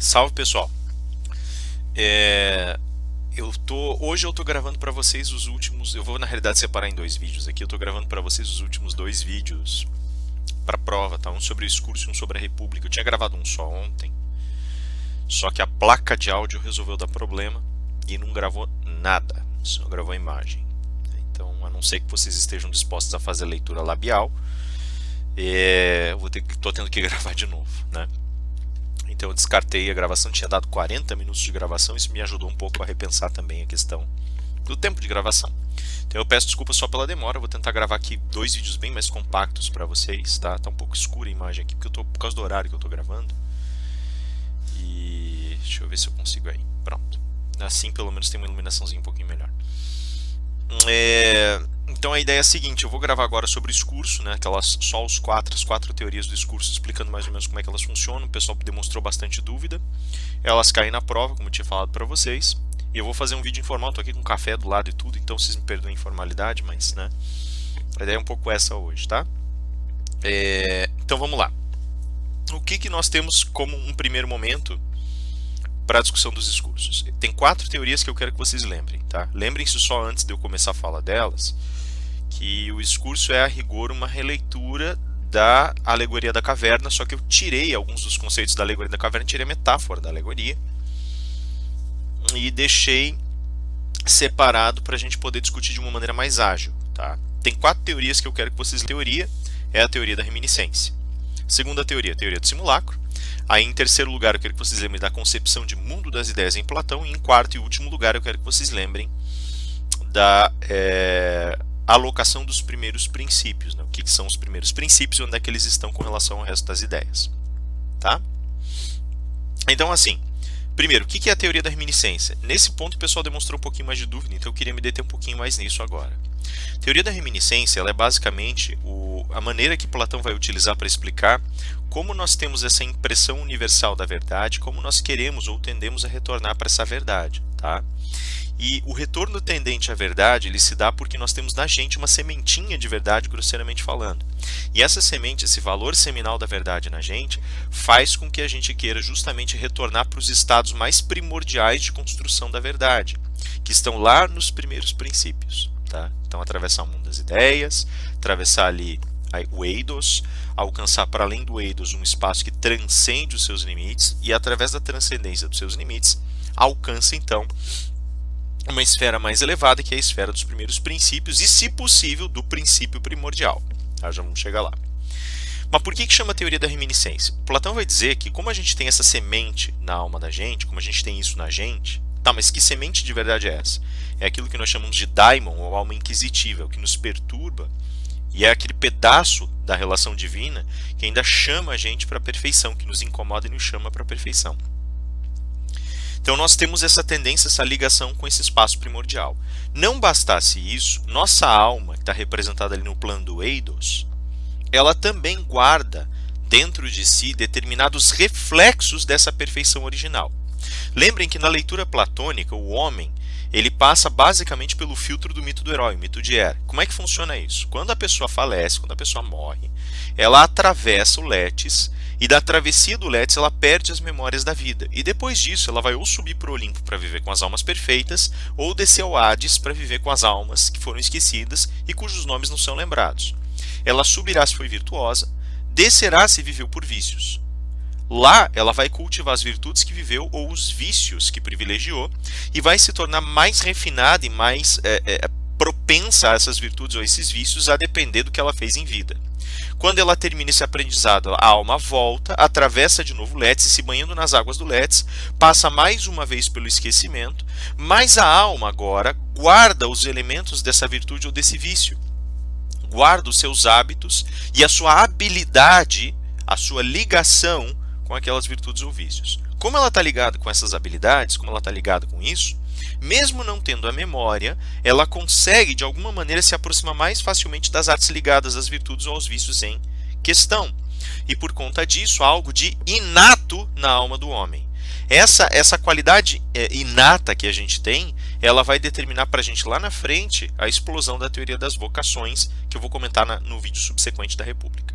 Salve, pessoal. É, hoje eu tô gravando para vocês os últimos. Eu vou na realidade separar em dois vídeos aqui. Eu tô gravando para vocês os últimos dois vídeos para prova, tá? Um sobre o discurso e um sobre a República. Eu tinha gravado um só ontem, só que a placa de áudio resolveu dar problema e não gravou nada, só gravou a imagem. Então, a não ser que vocês estejam dispostos a fazer leitura labial, tô tendo que gravar de novo, né? Então eu descartei a gravação, tinha dado 40 minutos de gravação, isso me ajudou um pouco a repensar também a questão do tempo de gravação. Então eu peço desculpa só pela demora, eu vou tentar gravar aqui dois vídeos bem mais compactos para vocês, tá? Tá um pouco escura a imagem aqui, porque eu tô, por causa do horário que eu tô gravando. E deixa eu ver se eu consigo aí. Pronto. Assim pelo menos tem uma iluminaçãozinha um pouquinho melhor. Então a ideia é a seguinte, eu vou gravar agora sobre o discurso, né, só as quatro teorias do discurso, explicando mais ou menos como é que elas funcionam. O pessoal demonstrou bastante dúvida, elas caem na prova, como eu tinha falado para vocês. E eu vou fazer um vídeo informal, tô aqui com café do lado e tudo, então vocês me perdoem a informalidade, mas né, a ideia é um pouco essa hoje, tá? Então vamos lá. O que nós temos como um primeiro momento para a discussão dos discursos? Tem quatro teorias que eu quero que vocês lembrem, tá? Lembrem-se só antes de eu começar a falar delas, que o discurso é a rigor uma releitura da alegoria da caverna, só que eu tirei alguns dos conceitos da alegoria da caverna, tirei a metáfora da alegoria e deixei separado para a gente poder discutir de uma maneira mais ágil, tá? Tem quatro teorias que eu quero que vocês lembrem. A teoria é a teoria da reminiscência. Segunda teoria, a teoria do simulacro. Aí, em terceiro lugar, eu quero que vocês lembrem da concepção de mundo das ideias em Platão. E em quarto e último lugar, eu quero que vocês lembrem da alocação dos primeiros princípios, né? O que são os primeiros princípios e onde é que eles estão com relação ao resto das ideias, tá? Então, assim, primeiro, o que é a teoria da reminiscência? Nesse ponto o pessoal demonstrou um pouquinho mais de dúvida, então eu queria me deter um pouquinho mais nisso agora. A teoria da reminiscência ela é basicamente a maneira que Platão vai utilizar para explicar como nós temos essa impressão universal da verdade, como nós queremos ou tendemos a retornar para essa verdade, tá? E o retorno tendente à verdade, ele se dá porque nós temos na gente uma sementinha de verdade, grosseiramente falando. E essa semente, esse valor seminal da verdade na gente, faz com que a gente queira justamente retornar para os estados mais primordiais de construção da verdade, que estão lá nos primeiros princípios, tá? Então, atravessar o mundo das ideias, atravessar ali o eidos, alcançar para além do eidos um espaço que transcende os seus limites e, através da transcendência dos seus limites, alcança então uma esfera mais elevada, que é a esfera dos primeiros princípios e, se possível, do princípio primordial. Tá? Já vamos chegar lá. Mas por que chama a teoria da reminiscência? Platão vai dizer que como a gente tem essa semente na alma da gente, como a gente tem isso na gente, tá, mas que semente de verdade é essa? É aquilo que nós chamamos de daimon, ou alma inquisitiva, o que nos perturba, e é aquele pedaço da relação divina que ainda chama a gente para a perfeição, que nos incomoda e nos chama para a perfeição. Então nós temos essa tendência, essa ligação com esse espaço primordial. Não bastasse isso, nossa alma, que está representada ali no plano do eidos, ela também guarda dentro de si determinados reflexos dessa perfeição original. Lembrem que na leitura platônica, o homem ele passa basicamente pelo filtro do mito do herói, o mito de Hera. Como é que funciona isso? Quando a pessoa falece, quando a pessoa morre, ela atravessa o Létis, e da travessia do Létis ela perde as memórias da vida. E depois disso ela vai ou subir para o Olimpo para viver com as almas perfeitas, ou descer ao Hades para viver com as almas que foram esquecidas e cujos nomes não são lembrados. Ela subirá se foi virtuosa, descerá se viveu por vícios. Lá ela vai cultivar as virtudes que viveu ou os vícios que privilegiou e vai se tornar mais refinada e mais propensa a essas virtudes ou a esses vícios a depender do que ela fez em vida. Quando ela termina esse aprendizado, a alma volta, atravessa de novo o Létis, se banhando nas águas do Létis, passa mais uma vez pelo esquecimento, mas a alma agora guarda os elementos dessa virtude ou desse vício. Guarda os seus hábitos e a sua habilidade, a sua ligação com aquelas virtudes ou vícios. Como ela está ligada com essas habilidades, como ela está ligada com isso, mesmo não tendo a memória, ela consegue de alguma maneira se aproximar mais facilmente das artes ligadas às virtudes ou aos vícios em questão. E por conta disso, há algo de inato na alma do homem. Essa qualidade inata que a gente tem, ela vai determinar para a gente lá na frente a explosão da teoria das vocações, que eu vou comentar no vídeo subsequente da República.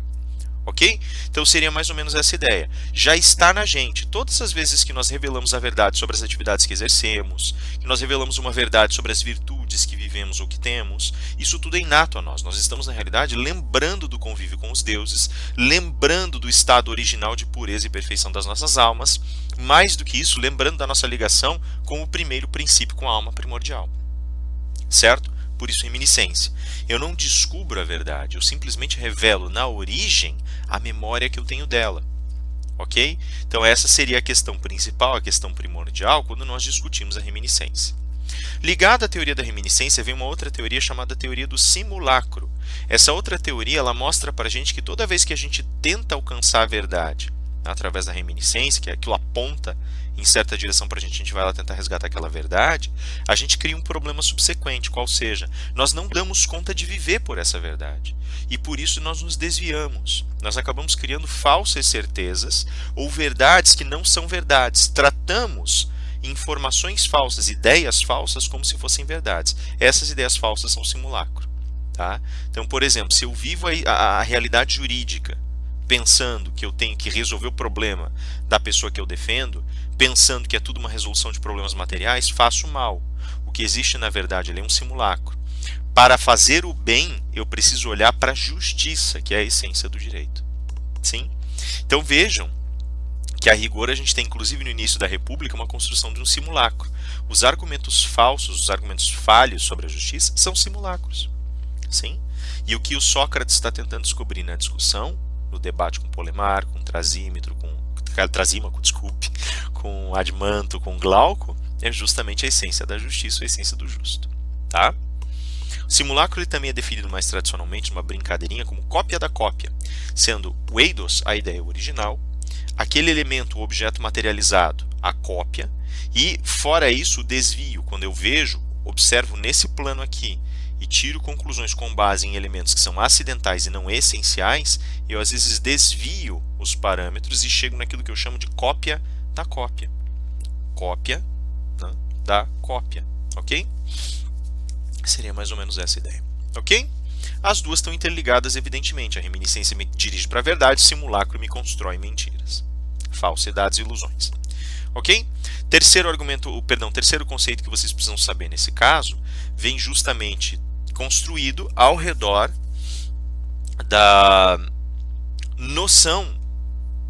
Ok? Então seria mais ou menos essa ideia. Já está na gente. Todas as vezes que nós revelamos a verdade sobre as atividades que exercemos, que nós revelamos uma verdade sobre as virtudes que vivemos ou que temos, isso tudo é inato a nós. Nós estamos, na realidade, lembrando do convívio com os deuses, lembrando do estado original de pureza e perfeição das nossas almas, mais do que isso, lembrando da nossa ligação com o primeiro princípio, com a alma primordial. Certo? Por isso, reminiscência. Eu não descubro a verdade, eu simplesmente revelo na origem a memória que eu tenho dela. Ok? Então essa seria a questão principal, a questão primordial, quando nós discutimos a reminiscência. Ligada à teoria da reminiscência, vem uma outra teoria chamada teoria do simulacro. Essa outra teoria, ela mostra para a gente que toda vez que a gente tenta alcançar a verdade através da reminiscência, que aquilo aponta em certa direção para a gente vai lá tentar resgatar aquela verdade, a gente cria um problema subsequente, qual seja, nós não damos conta de viver por essa verdade. E por isso nós nos desviamos. Nós acabamos criando falsas certezas ou verdades que não são verdades. Tratamos informações falsas, ideias falsas como se fossem verdades. Essas ideias falsas são simulacro. Tá? Então, por exemplo, se eu vivo a realidade jurídica pensando que eu tenho que resolver o problema da pessoa que eu defendo, pensando que é tudo uma resolução de problemas materiais, faço mal. O que existe, na verdade, é um simulacro. Para fazer o bem, eu preciso olhar para a justiça, que é a essência do direito. Sim? Então vejam que a rigor a gente tem, inclusive no início da República, uma construção de um simulacro. Os argumentos falsos, os argumentos falhos sobre a justiça são simulacros. Sim? E o que o Sócrates está tentando descobrir na discussão, no debate com Polemarco, com Trasímaco, com Admanto, com Glauco, é justamente a essência da justiça, a essência do justo. Tá? O simulacro ele também é definido mais tradicionalmente, uma brincadeirinha, como cópia da cópia, sendo o eidos a ideia original, aquele elemento, o objeto materializado, a cópia, e fora isso o desvio, quando eu vejo, observo nesse plano aqui, e tiro conclusões com base em elementos que são acidentais e não essenciais, eu às vezes desvio os parâmetros e chego naquilo que eu chamo de cópia da cópia. Cópia, né, da cópia, ok? Seria mais ou menos essa ideia, ok? As duas estão interligadas, evidentemente. A reminiscência me dirige para a verdade, o simulacro me constrói mentiras, falsidades e ilusões. Ok? Terceiro conceito que vocês precisam saber nesse caso, vem justamente construído ao redor da noção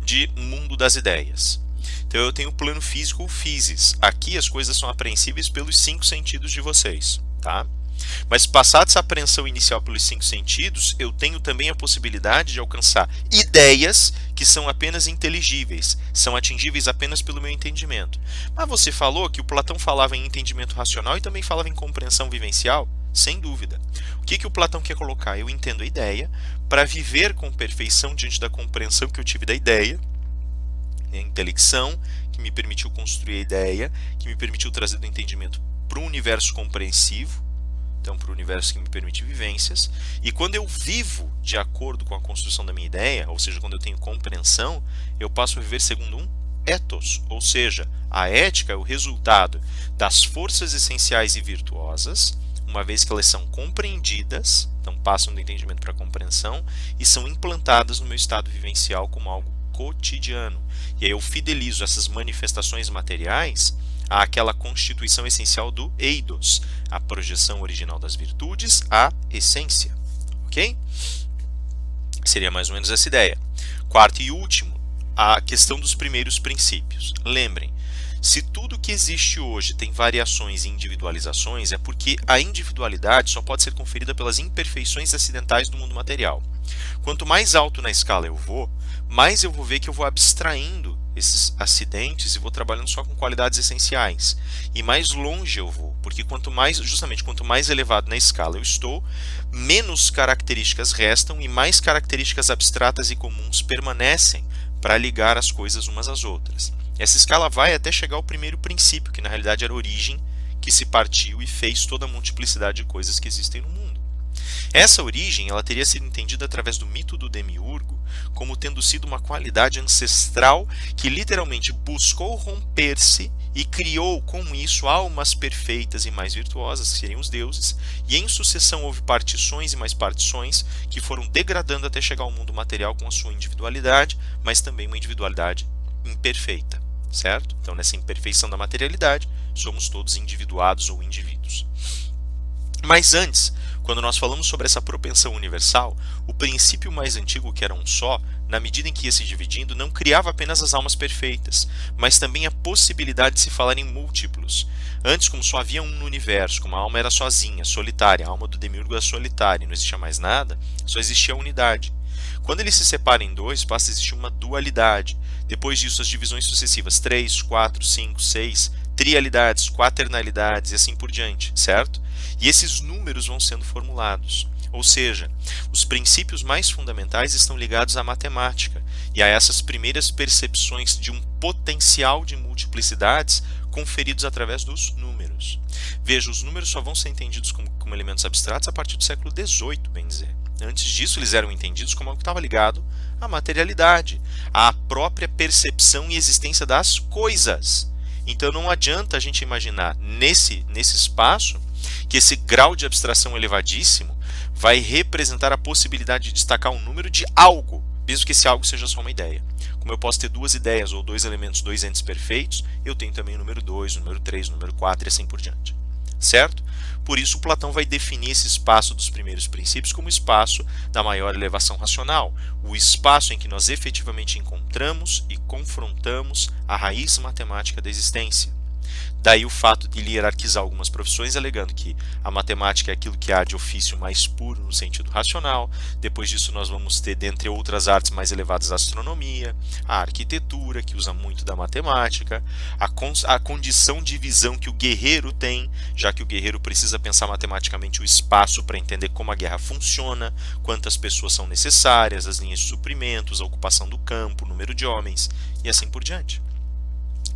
de mundo das ideias. Então eu tenho o plano físico ou physis. Aqui as coisas são apreensíveis pelos 5 sentidos de vocês, tá? Mas passada essa apreensão inicial pelos 5 sentidos, eu tenho também a possibilidade de alcançar ideias que são apenas inteligíveis, são atingíveis apenas pelo meu entendimento. Mas você falou que o Platão falava em entendimento racional e também falava em compreensão vivencial? Sem dúvida. O que o Platão quer colocar? Eu entendo a ideia para viver com perfeição diante da compreensão que eu tive da ideia, a intelecção que me permitiu construir a ideia, que me permitiu trazer do entendimento para um universo compreensivo, então para o universo que me permite vivências, e quando eu vivo de acordo com a construção da minha ideia, ou seja, quando eu tenho compreensão, eu passo a viver segundo um ethos, ou seja, a ética é o resultado das forças essenciais e virtuosas, uma vez que elas são compreendidas, então passam do entendimento para a compreensão, e são implantadas no meu estado vivencial como algo cotidiano. E aí eu fidelizo essas manifestações materiais àquela constituição essencial do eidos, a projeção original das virtudes, a essência. Ok? Seria mais ou menos essa ideia. Quarto e último, a questão dos primeiros princípios. Lembrem, se tudo que existe hoje tem variações e individualizações, é porque a individualidade só pode ser conferida pelas imperfeições acidentais do mundo material. Quanto mais alto na escala eu vou, mais eu vou ver que eu vou abstraindo esses acidentes e vou trabalhando só com qualidades essenciais. E mais longe eu vou, porque quanto mais elevado na escala eu estou, menos características restam e mais características abstratas e comuns permanecem para ligar as coisas umas às outras. Essa escala vai até chegar ao primeiro princípio, que na realidade era a origem que se partiu e fez toda a multiplicidade de coisas que existem no mundo. Essa origem ela teria sido entendida através do mito do demiurgo como tendo sido uma qualidade ancestral que literalmente buscou romper-se e criou com isso almas perfeitas e mais virtuosas, que seriam os deuses, e em sucessão houve partições e mais partições que foram degradando até chegar ao mundo material com a sua individualidade, mas também uma individualidade imperfeita, certo? Então, nessa imperfeição da materialidade, somos todos individuados ou indivíduos. Mas antes, quando nós falamos sobre essa propensão universal, o princípio mais antigo, que era um só, na medida em que ia se dividindo, não criava apenas as almas perfeitas, mas também a possibilidade de se falar em múltiplos. Antes, como só havia um no universo, como a alma era sozinha, solitária, a alma do demiurgo era solitária, não existia mais nada, só existia a unidade. Quando ele se separa em dois, passa a existir uma dualidade. Depois disso, as divisões sucessivas, 3, 4, 5, 6, trialidades, quaternalidades e assim por diante, certo? E esses números vão sendo formulados. Ou seja, os princípios mais fundamentais estão ligados à matemática e a essas primeiras percepções de um potencial de multiplicidades conferidos através dos números. Veja, os números só vão ser entendidos como elementos abstratos a partir do século XVIII, bem dizer. Antes disso, eles eram entendidos como algo que estava ligado à materialidade, à própria percepção e existência das coisas. Então não adianta a gente imaginar nesse espaço que esse grau de abstração elevadíssimo vai representar a possibilidade de destacar um número de algo, mesmo que esse algo seja só uma ideia. Como eu posso ter duas ideias ou dois elementos, dois entes perfeitos, eu tenho também o número 2, o número 3, o número 4 e assim por diante. Certo? Por isso, Platão vai definir esse espaço dos primeiros princípios como o espaço da maior elevação racional, o espaço em que nós efetivamente encontramos e confrontamos a raiz matemática da existência. Daí o fato de ele hierarquizar algumas profissões, alegando que a matemática é aquilo que há de ofício mais puro no sentido racional. Depois disso nós vamos ter, dentre outras artes mais elevadas, a astronomia, a arquitetura, que usa muito da matemática, a condição de visão que o guerreiro tem, já que o guerreiro precisa pensar matematicamente o espaço para entender como a guerra funciona, quantas pessoas são necessárias, as linhas de suprimentos, a ocupação do campo, o número de homens e assim por diante.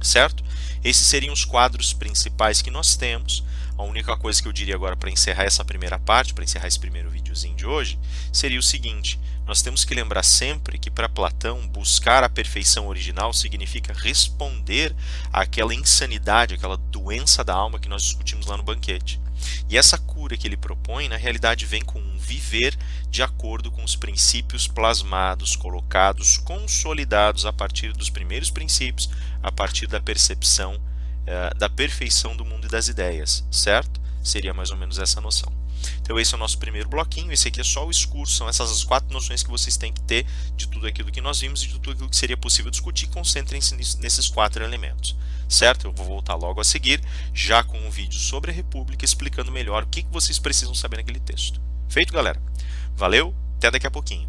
Certo? Esses seriam os quadros principais que nós temos. A única coisa que eu diria agora para encerrar essa primeira parte, para encerrar esse primeiro videozinho de hoje, seria o seguinte: nós temos que lembrar sempre que para Platão buscar a perfeição original significa responder àquela insanidade, àquela doença da alma que nós discutimos lá no banquete. E essa cura que ele propõe, na realidade, vem com um viver de acordo com os princípios plasmados, colocados, consolidados a partir dos primeiros princípios, a partir da percepção da perfeição do mundo e das ideias, certo? Seria mais ou menos essa noção. Então esse é o nosso primeiro bloquinho, esse aqui é só o discurso, são essas as 4 noções que vocês têm que ter de tudo aquilo que nós vimos e de tudo aquilo que seria possível discutir. Concentrem-se nesses 4 elementos, certo? Eu vou voltar logo a seguir, já com um vídeo sobre a República, explicando melhor o que vocês precisam saber naquele texto. Feito, galera? Valeu, até daqui a pouquinho.